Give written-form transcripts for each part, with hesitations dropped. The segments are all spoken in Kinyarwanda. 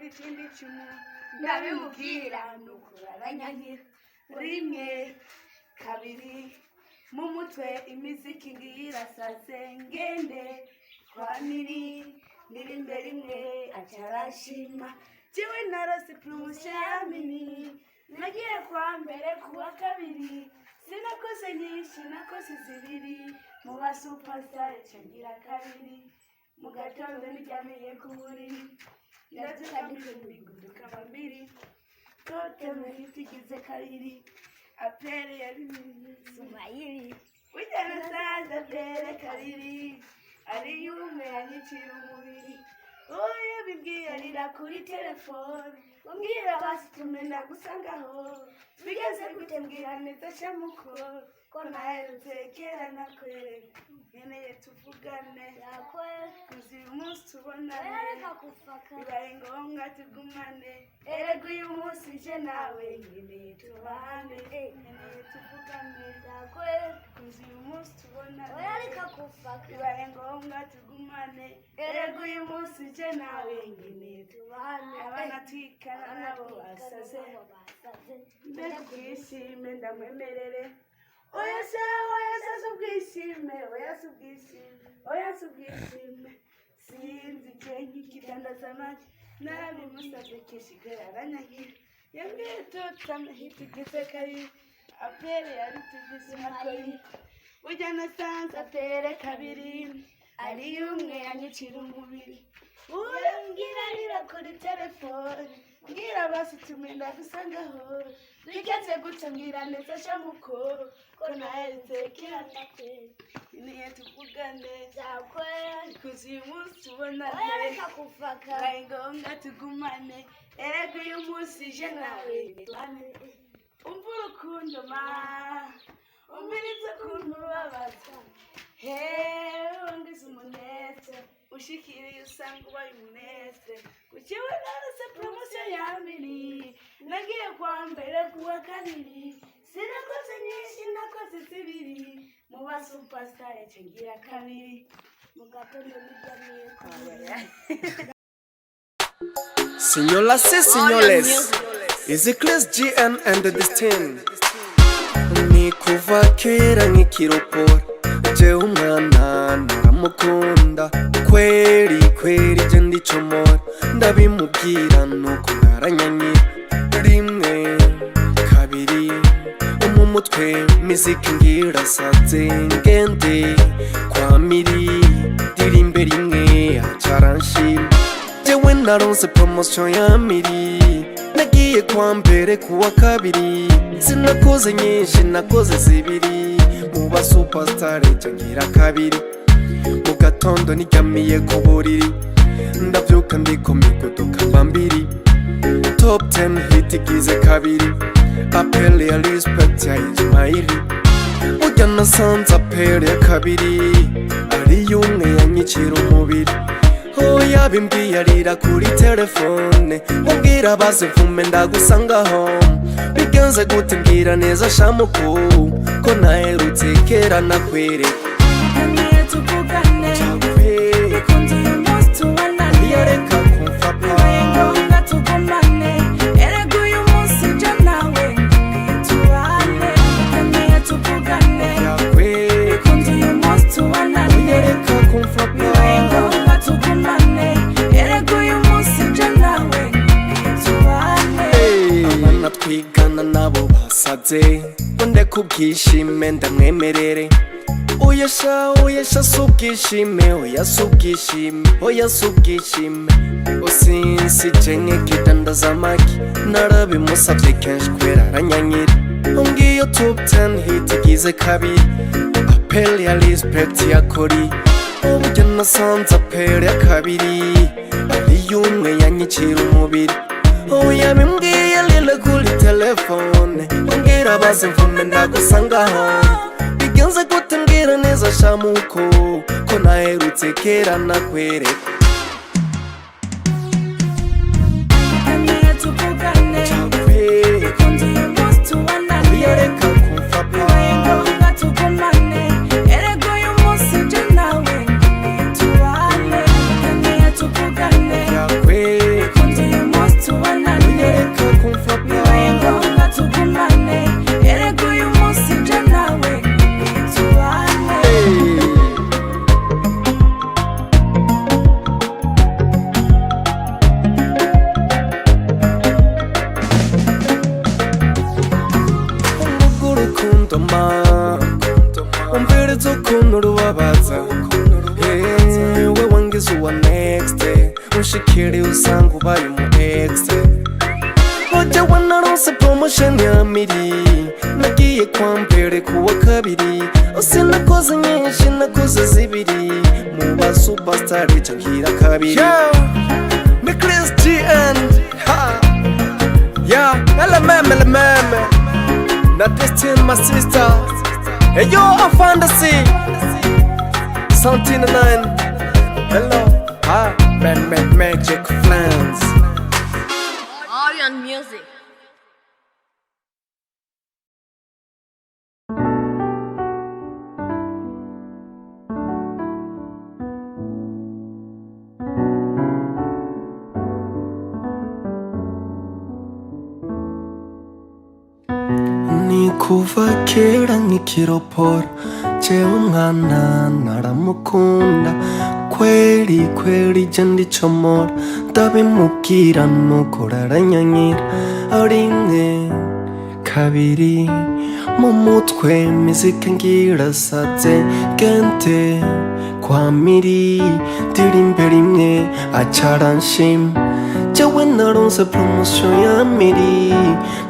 ikindi cumu ndabimubwira nuko baranyankira rimwe kabiri mu mutwe imiziki ngira sase ngende kwa miri imbere imwe acarashima jewe narose promotion ya mini nagiye kwa mbere kuwa kabiri sinakoze nyinshi nakoze zibiri mu ba superstar cengira kabiri mu gatondo nijyamiye ku buriri ndazikamije guduka bambiri tote muhitigize kabiri apere ya bibiri sumayiri ujyana saza apere kabiri ari yume yanyicira umubiri oya bibwiye arira kuri telefone umbwira basi tumenda gusangaho bigeze gute mbwira neza shamuko ko naherutse kera nakwereka nkeneye tuvugane kuzi uyu munsi tubonane bibaye ngombwa tugumane erega uyu munsi je nawe nkeneye tubane nkeneye tuvugane kuzi uyu munsi tubonane bibaye ngombwa tugumane erega uyu munsi je nawe nkeneye tubane abana twikana nabo basaze mbega ubwishime ndamwemerere oya subwishime oya subwishime sinzi kenyi kidandaza make narabimusavye kishigara aranyankira yambwiye tutame hitigeze kabiri apere yaritugize makoyi burya nasanze apere kabiri ari umwe yanyicira umubiri urambwira arira kuri telefone mbwira basi tumenda gusangaho bigeze gute mbwira neza shamuko ko naherutse kera nakwereka nkeneye tuvugane kuzi uyu munsi tubonane bibaye ngombwa tugumane erega uyu munsi je nawe umva urukundo ma umiriza ukuntu ubabaza ungize umunete ushikiriye usanga ubaye umunete kukiwe narose promotion ya mbiri nagiye kwa mbere kuwa kabiri sinakoze nyinshi nakoze zibiri mu ba superstar cengira kabiri mu gatondo nijyamiye kubera Señoras y señores, is it Chris GN and the Distin? Ni kuva kera nk'ikiropora jewe umwana naramukunda kweri je ndicomora ndabimubwira nuko naranyanyira rimwe kabiri mu mutwe miziki ngira saze ngende kwa miri imbere imwe acaranshima jewe naronse promotion ya miri nagiye kwa mbere kuwa kabiri sinakoze nyinshi nakoze zibiri mu ba superstar cengira kabiri mu gatondo nijyamiye ku buriri ndavyuka ndiko miguduka bambiri top 10 hit igize kabiri apele ya respect ya Ismaili burya nasanze apele ya kabiri ari yumwe yanyicira umubiri oya bimbwiye arira kuri telefone umbwira basi mvume ndagusangaho bigenze gute mbwira neza shamuko ko naherutse kera nakwereka nkeneye tuvugane bikunze uyu munsi tubonane yareka kumva bibaye ngombwa tugumane erega uyu munsi je nawe nkeneye tubane nkeneye tuvugane bikunze uyu munsi tubonane yareka kumva bibaye ngombwa tugumane erega uyu munsi je nawe nkeneye tubane abana twigana nabo basaze ngo ndekubwishime ndamwemerere oya subwishime oya subwishime osinsi cenye kidandaza make narabimusavye kenshi kwera aranyanyira umbwiye top 10 hit igize kabiri apele ya respect ya kori uburyo nasanze apele ya kabiri ari yumwe yanyicira umubiri oya bimbwiye lile kuri telefone umbwira basi mvume ndagusangaho bigenze gute mbwira neza shamuko ko naherutse kera nakwereka nkeneye tuvugane bikunze uyu munsi tubonane yareka kumva bibaye ngombwa tugumane erega uyu munsi je nawe nkeneye tubane nkeneye tuvugane bikunze uyu munsi usanga ubaye umu ex ujya wanaronse promotion ya miri nagiye kwa mbere kuwa kabiri sinakoze nyinshi nakoze zibiri mu ba superstar cangira kabiri ni Chris GN ha yeah LMM na Destiny my sister hey yo a fantasy Santina 9 hello ha magic plans Orion Music. ni kuva kera nkikiropora jewe umwana naramukunda kweli je ndicomora ndabimubwira nuko aranyanyira rimwe kabiri mu mutwe mizika ngirasaze gente kwa miri ndirimbe rimwe acaranshima jewe naronse promotion ya miri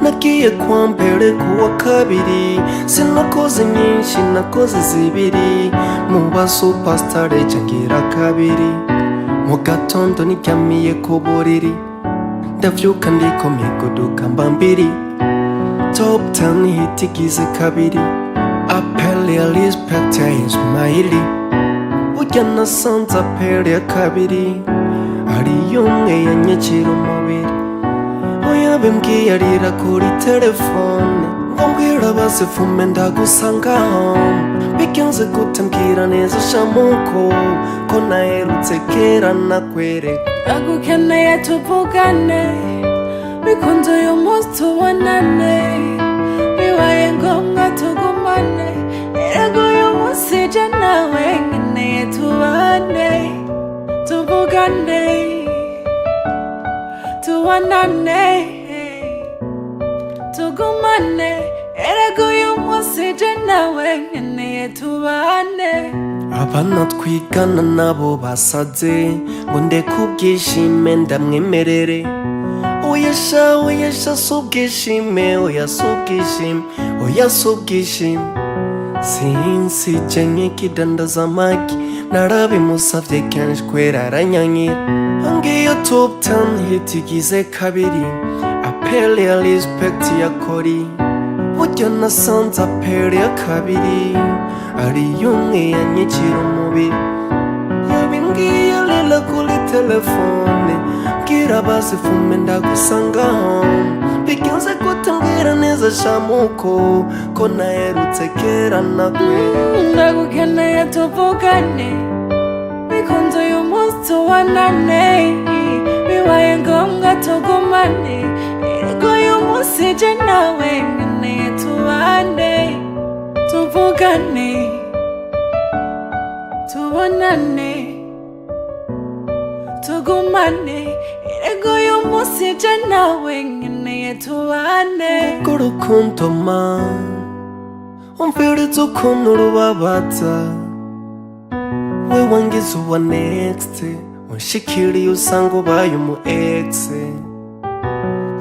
nagiye kwa mbere kuwa kabiri sinakoze nyinshi nakoze zibiri mu ba superstar cangira kabiri mu gatondo niryamiye ku buriri ndavyuka ndikomye kuduka mbambiri top 10 hit igize kabiri appel ya respect ya Ismaili ujya nasanze appel ya kabiri hari umwe yanyakira umubiri oya bimbwiye arira kuri telefone ngo mbwira basifume ndagusangaho bigenze gute mbwira neza shamuko ko naherutse kera nakwereka agukeneye tuvugane bikunze uyu munsi tubonane bibaye ngombwa tugumane erega uyu munsi je nawe nkeneye tubane tuvugane tubonane tugumane erega uyu munsi je nawe nkeneye tubane abana twigana nabo basaze ngo ndeke ubwishime ndamwemerere oyasha subwishime oya subwishime sinsije nk'ikidandaza amagi narabimusavye kenshi kwera aranyanyira ngiyo top 10 hit igize kabiri appel ya respect ya kori burya nasanze appel ya kabiri ari umwe yanyakira umubiri yabimbwiye rero kuri telefone mbwira basifume ndagusangaho bigenze gute mbwira neza shamuko ko naherutse kera nakwereka ndagukeneye tuvugane bikunze uyu munsi tubonane bibaye ngombwa tugumane erega uyu munsi je nawe nkeneye tubane tuvugane tubonane tugumane erega uyu munsi je nawe nkeneye tubane urukundo ma umviriza ukuntu rubabaza we wangize uwa next unshikiriye usanga ubaye umu ex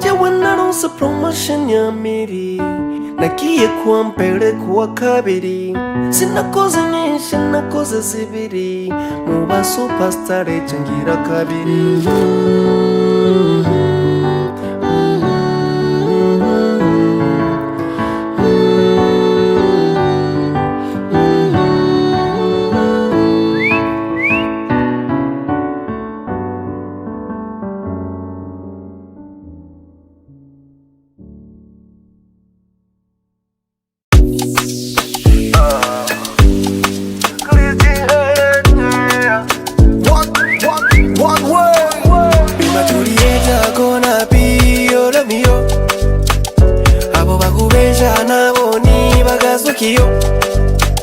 jewe naronse promotion ya miri nagiye kuwa mbere kuwa kabiri sinakoze nyinshi nakoze zibiri mu ba superstar cangira kabiri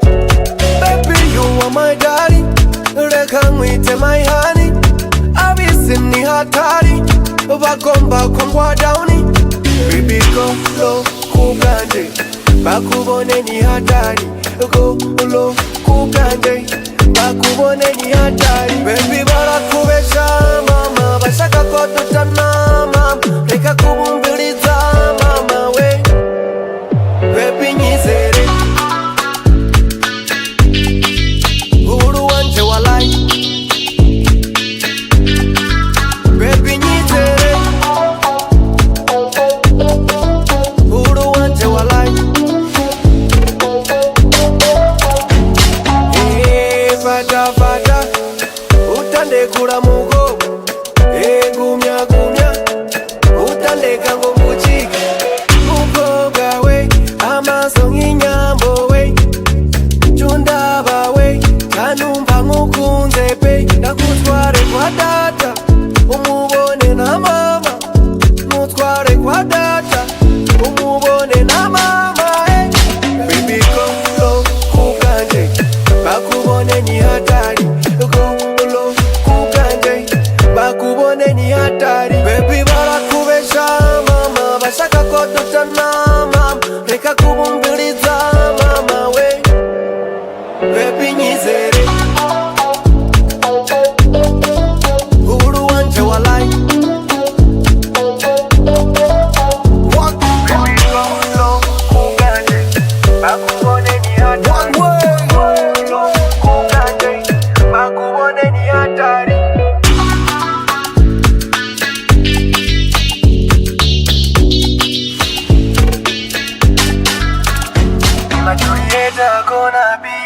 Baby, you are my darling. Reka mwite my honey. Abisi ni hatari. Bagomba kungwa downi. Baby, go low kubwanje. Bakubone ni hatari. Go low kubwanje. Bakubone ni hatari. Baby, barakubesha mama. bashaka ko dutana mama, reka kubumviriza mama we. Baby nyizere, uhuru wanje walai. Baby nyizere, uhuru wanje walai. Fata fata, utandekula mugo. Gumya gumya, utandeka ngo muchike. Mukobwa we, amaso nk'inyambo we. Chundaba we, kanumva nkukunze pe. Ndakutware kwa data, umubone na mama. Mutware kwa data, umubone na mama Baby go kukanje, bakubone ni hatari. Go kukanje, bakubone ni hatari. Baby barakubesha mama, bashaka ko dutana mama, reka kubumviriza mama we. Baby nyizere, uhuru wanje walai. Bakubone ni hatari. Bakubone ni hatari. My Julieta gonna be